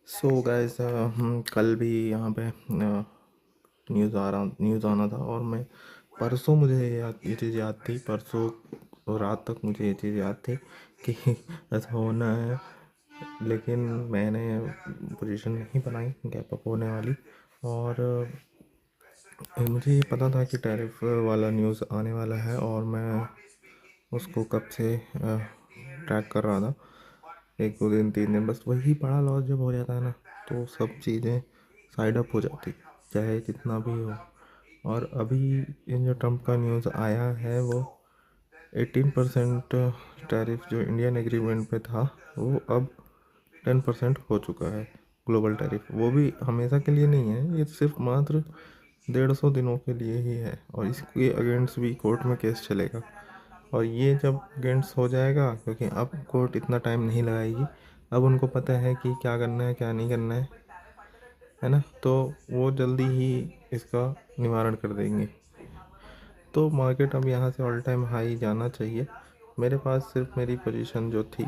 So guys कल भी यहाँ पे न्यूज़ आना था और मैं परसों मुझे ये चीज़ याद थी। परसों और रात तक मुझे ये चीज़ याद थी कि ऐसा होना है। लेकिन मैंने पोजीशन नहीं बनाई गैप अप होने वाली। और मुझे ये पता था कि टैरिफ वाला न्यूज़ आने वाला है और मैं उसको कब से ट्रैक कर रहा था। एक दो दिन तीन दिन, बस वही बड़ा लॉस जब हो जाता है ना, तो सब चीज़ें साइड अप हो जाती, चाहे जितना भी हो। और अभी इन जो ट्रम्प का न्यूज़ आया है वो 18% टैरिफ जो इंडियन एग्रीमेंट पे था वो अब 10% हो चुका है। ग्लोबल टैरिफ वो भी हमेशा के लिए नहीं है, ये सिर्फ मात्र 150 दिनों के लिए ही है। और इसके अगेंस्ट भी कोर्ट में केस चलेगा। और ये जब अगेंस्ट हो जाएगा, क्योंकि अब कोर्ट इतना टाइम नहीं लगाएगी, अब उनको पता है कि क्या करना है क्या नहीं करना है ना, तो वो जल्दी ही इसका निवारण कर देंगे। तो मार्केट अब यहाँ से ऑल टाइम हाई जाना चाहिए। मेरे पास सिर्फ मेरी पोजीशन जो थी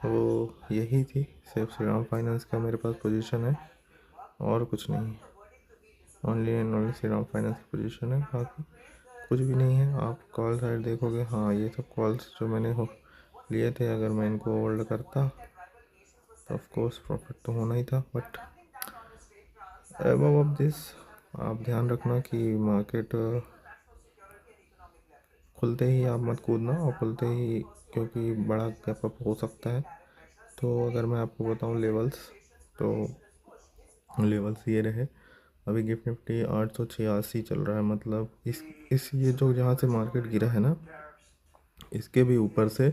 वो यही थी, सिर्फ श्रीराम फाइनेंस का मेरे पास पोजीशन है और कुछ नहीं। Only and only Shriram finance की पोजीशन है, बाकी कुछ भी नहीं है। आप कॉल साइड देखोगे, हाँ ये सब कॉल्स जो मैंने हो लिए थे, अगर मैं इनको होल्ड करता तो ऑफ कोर्स प्रॉफिट तो होना ही था। बट अबव ऑफ दिस आप ध्यान रखना कि मार्केट खुलते ही आप मत कूदना, और खुलते ही, क्योंकि बड़ा गैप अप हो सकता है। तो अगर मैं आपको बताऊं लेवल्स, तो लेवल्स ये रहे। अभी गिफ्ट निफ्टी 886 चल रहा है, मतलब इस ये जो जहाँ से मार्केट गिरा है ना, इसके भी ऊपर से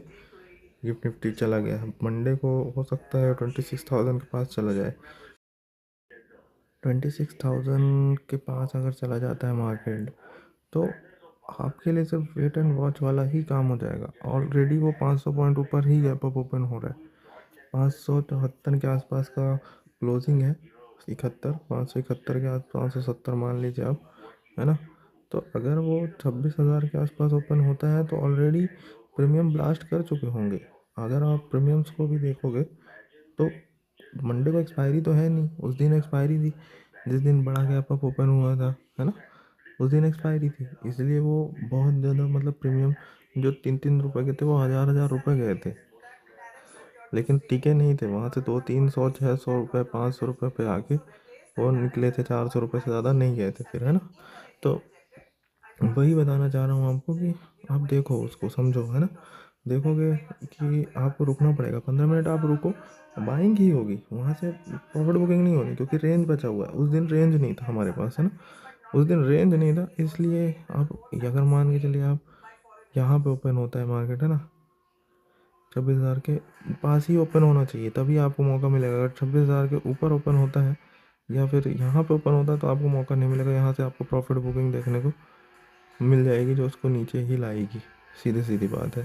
गिफ्ट निफ्टी चला गया है। मंडे को हो सकता है 26,000 के पास चला जाए। 26,000 के पास अगर चला जाता है मार्केट, तो आपके लिए सिर्फ वेट एंड वॉच वाला ही काम हो जाएगा। ऑलरेडी वो 500 पॉइंट ऊपर ही गैप अप ओपन हो रहा है। 574 के आसपास का क्लोजिंग है। 571 के आसपास, 570 मान लीजिए आप, है ना। तो अगर वो 26,000 के आसपास ओपन होता है तो ऑलरेडी प्रीमियम ब्लास्ट कर चुके होंगे। अगर आप प्रीमियम्स को भी देखोगे तो मंडे को एक्सपायरी तो है नहीं, उस दिन एक्सपायरी थी जिस दिन बड़ा गैप अप ओपन हुआ था, है ना। उस दिन एक्सपायरी थी, इसलिए वो बहुत ज़्यादा, मतलब प्रीमियम जो 3-3 रुपए के थे वो हज़ार हज़ार रुपए गए थे, लेकिन टिके नहीं थे। वहाँ से 200-300 600 रुपये 500 रुपये पे आके वो निकले थे। 400 रुपये से ज़्यादा नहीं गए थे फिर, है ना। तो वही बताना चाह रहा हूँ आपको कि आप देखो, उसको समझो, है ना। देखोगे कि आपको रुकना पड़ेगा, 15 मिनट आप रुको, बाइंग ही होगी वहाँ से, प्रॉफिट बुकिंग नहीं होनी, क्योंकि रेंज बचा हुआ है। उस दिन रेंज नहीं था हमारे पास, है ना। उस दिन रेंज नहीं था, इसलिए आप अगर मान के चलिए आप यहाँ पे ओपन होता है मार्केट, है ना, 26,000 के पास ही ओपन होना चाहिए, तभी आपको मौका मिलेगा। अगर 26,000 के ऊपर ओपन होता है या फिर यहाँ पे ओपन होता है तो आपको मौका नहीं मिलेगा। यहाँ से आपको प्रॉफिट बुकिंग देखने को मिल जाएगी जो उसको नीचे ही लाएगी, सीधी सीधी बात है।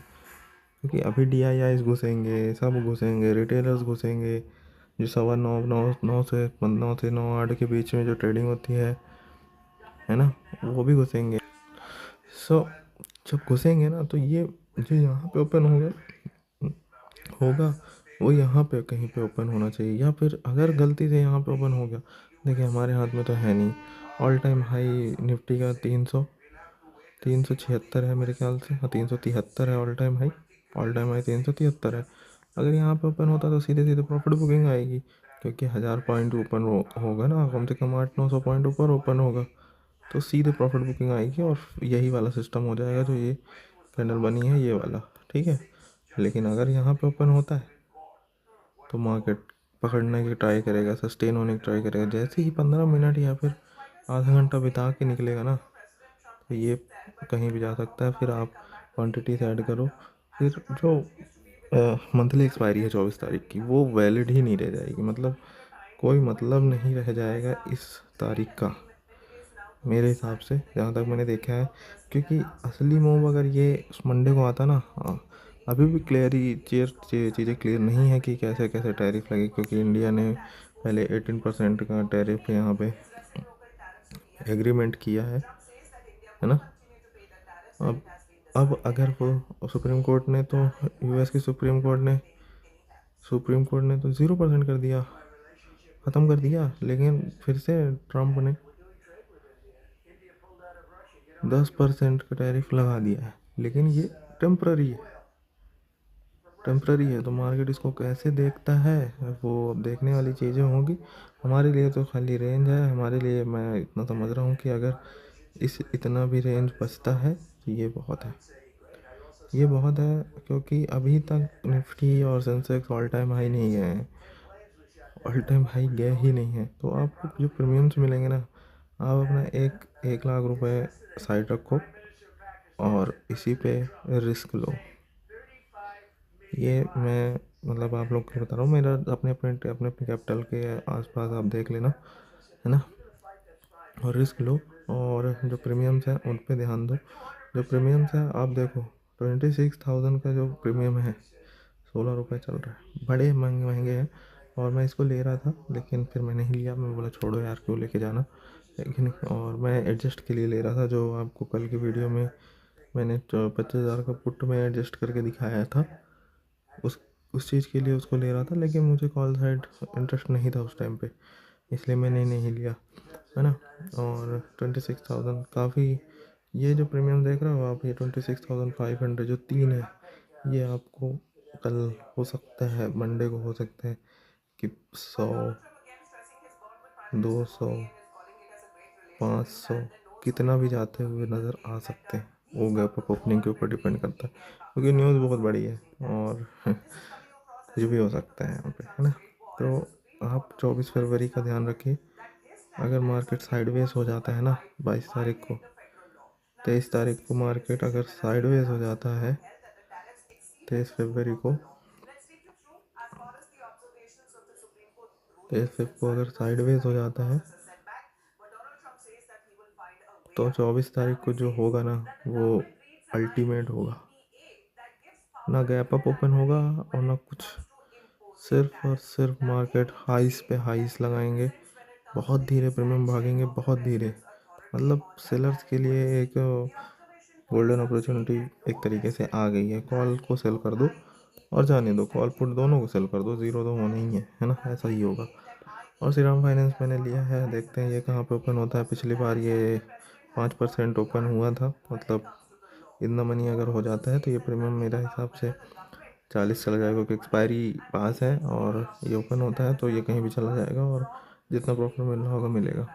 क्योंकि अभी DIIs घुसेंगे, सब घुसेंगे, रिटेलर्स घुसेंगे, जो 9:15 9 से 9-8 के बीच में जो ट्रेडिंग होती है ना, वो भी घुसेंगे। सो जब घुसेंगे ना, तो ये जो यहाँ पे ओपन होगा वो यहाँ पे कहीं पे ओपन होना चाहिए। या फिर अगर गलती से यहाँ पे ओपन हो गया, देखिए हमारे हाथ में तो है नहीं। ऑल टाइम हाई निफ्टी का 376 है मेरे ख्याल से, हाँ 373 है all time high. All time high 373 है। अगर यहाँ पे ओपन होता तो सीधे सीधे प्रॉफिट बुकिंग आएगी, क्योंकि 1000 पॉइंट ऊपर होगा ना, कम से कम 800-900 पॉइंट ऊपर ओपन होगा, तो सीधे प्रॉफिट बुकिंग आएगी और यही वाला सिस्टम हो जाएगा जो ये कैंडल बनी है, ये वाला, ठीक है। लेकिन अगर यहाँ पे ओपन होता है तो मार्केट पकड़ने की ट्राई करेगा, सस्टेन होने की ट्राई करेगा। जैसे ही 15 मिनट या फिर आधा घंटा बिता के निकलेगा ना, तो ये कहीं भी जा सकता है। फिर आप क्वांटिटी से ऐड करो, फिर जो मंथली एक्सपायरी है 24 तारीख की, वो वैलिड ही नहीं रह जाएगी। मतलब कोई मतलब नहीं रह जाएगा इस तारीख का, मेरे हिसाब से, जहाँ तक मैंने देखा है। क्योंकि असली मूव अगर ये उस मंडे को आता ना, हाँ, अभी भी चीज़ें क्लियर नहीं है कि कैसे कैसे टैरिफ लगे, क्योंकि इंडिया ने पहले 18% का टैरिफ यहाँ पे एग्रीमेंट किया है ना। अब अगर वो सुप्रीम कोर्ट ने तो, US की सुप्रीम कोर्ट ने सुप्रीम कोर्ट ने तो 0% कर दिया, ख़त्म कर दिया, लेकिन फिर से ट्रम्प ने 10% का टैरिफ लगा दिया है। लेकिन ये टेम्प्ररी है, टेम्प्ररी है, तो मार्केट इसको कैसे देखता है वो अब देखने वाली चीज़ें होंगी। हमारे लिए तो खाली रेंज है, हमारे लिए मैं इतना समझ रहा हूँ कि अगर इतना भी रेंज बचता है तो ये बहुत है, ये बहुत है, क्योंकि अभी तक निफ्टी और सेंसेक्स ऑल टाइम हाई नहीं गए हैं, ऑल टाइम हाई गए ही नहीं है। तो आपको जो प्रीमियम्स मिलेंगे ना, आप अपना 1 लाख रुपए साइड रखो और इसी पे रिस्क लो। ये मैं मतलब आप लोग को बता रहा हूँ, मेरा अपने अपने अपने अपने कैपिटल के आसपास आप देख लेना, है ना, और रिस्क लो। और जो प्रीमियम्स हैं उन पे ध्यान दो। जो प्रीमियम्स हैं आप देखो, 26,000 का जो प्रीमियम है 16 रुपये चल रहा है, बड़े महंगे महंगे हैं। और मैं इसको ले रहा था लेकिन फिर मैं नहीं लिया, मैं बोला छोड़ो यार क्यों लेके जाना, लेकिन और मैं एडजस्ट के लिए ले रहा था, जो आपको कल की वीडियो में मैंने 25,000 का पुट में एडजस्ट करके दिखाया था, उस उस चीज़ के लिए उसको ले रहा था। लेकिन मुझे कॉल साइड इंटरेस्ट नहीं था उस टाइम पे, इसलिए मैंने नहीं लिया, है ना। और 26,000 काफ़ी, ये जो प्रीमियम देख रहे हो आप, ये 26,500 जो 3 है, ये आपको कल हो सकता है, मंडे को हो सकता है कि 100, 200, 500 कितना भी जाते हुए नज़र आ सकते हैं। वो गैप अप ओपनिंग के ऊपर डिपेंड करता है, क्योंकि न्यूज़ बहुत बड़ी है और कुछ भी हो सकता है यहाँ पे, है ना। तो आप 24 फरवरी का ध्यान रखिए। अगर मार्केट साइडवेज हो जाता है ना 22 तारीख को, 23 तारीख को मार्केट अगर साइडवेज हो जाता है 23 फरवरी को, 23 को अगर साइडवेज हो जाता है तो 24 तारीख को जो होगा ना वो अल्टीमेट होगा, ना गैप अप ओपन होगा और ना कुछ, सिर्फ और सिर्फ मार्केट हाइस पे हाइस लगाएंगे, बहुत धीरे प्रीमियम भागेंगे, बहुत धीरे। मतलब सेलर्स के लिए एक गोल्डन अपॉर्चुनिटी एक तरीके से आ गई है। कॉल को सेल कर दो और जाने दो, कॉल पुट दोनों को सेल कर दो, ज़ीरो तो होना ही है ना, ऐसा ही होगा। और श्रीराम फाइनेंस मैंने लिया है, देखते हैं ये कहाँ पे ओपन होता है। पिछली बार ये 5% ओपन हुआ था, मतलब इतना मनी अगर हो जाता है तो ये प्रीमियम मेरा हिसाब से 40 चला जाएगा, क्योंकि एक्सपायरी पास है और ये ओपन होता है तो ये कहीं भी चला जाएगा और जितना प्रॉफिट मिल रहा होगा मिलेगा।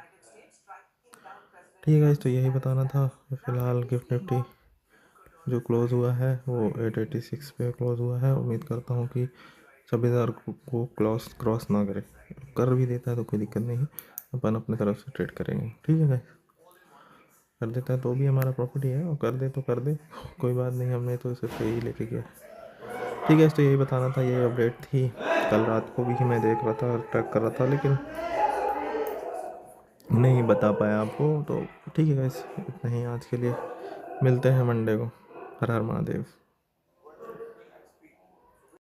ठीक है, तो यही बताना था। फ़िलहाल गिफ्ट निफ्टी जो क्लोज़ हुआ है वो 886 पे क्लोज़ हुआ है। उम्मीद करता हूँ कि 26,000 को क्रॉस ना करे, कर भी देता है तो कोई दिक्कत नहीं, अपन अपने तरफ से ट्रेड करेंगे। ठीक है गाइस, कर देता है तो भी हमारा प्रॉफिट ही है, और कर दे तो कर दे, कोई बात नहीं, हमने तो सिर्फ यही लेके गया। ठीक है, तो यही बताना था, ये अपडेट थी। कल रात को भी मैं देख रहा था, ट्रैक कर रहा था, लेकिन नहीं बता पाया आपको। तो ठीक है गाइस, इतना ही आज के लिए, मिलते हैं मंडे को। हर हर महादेव।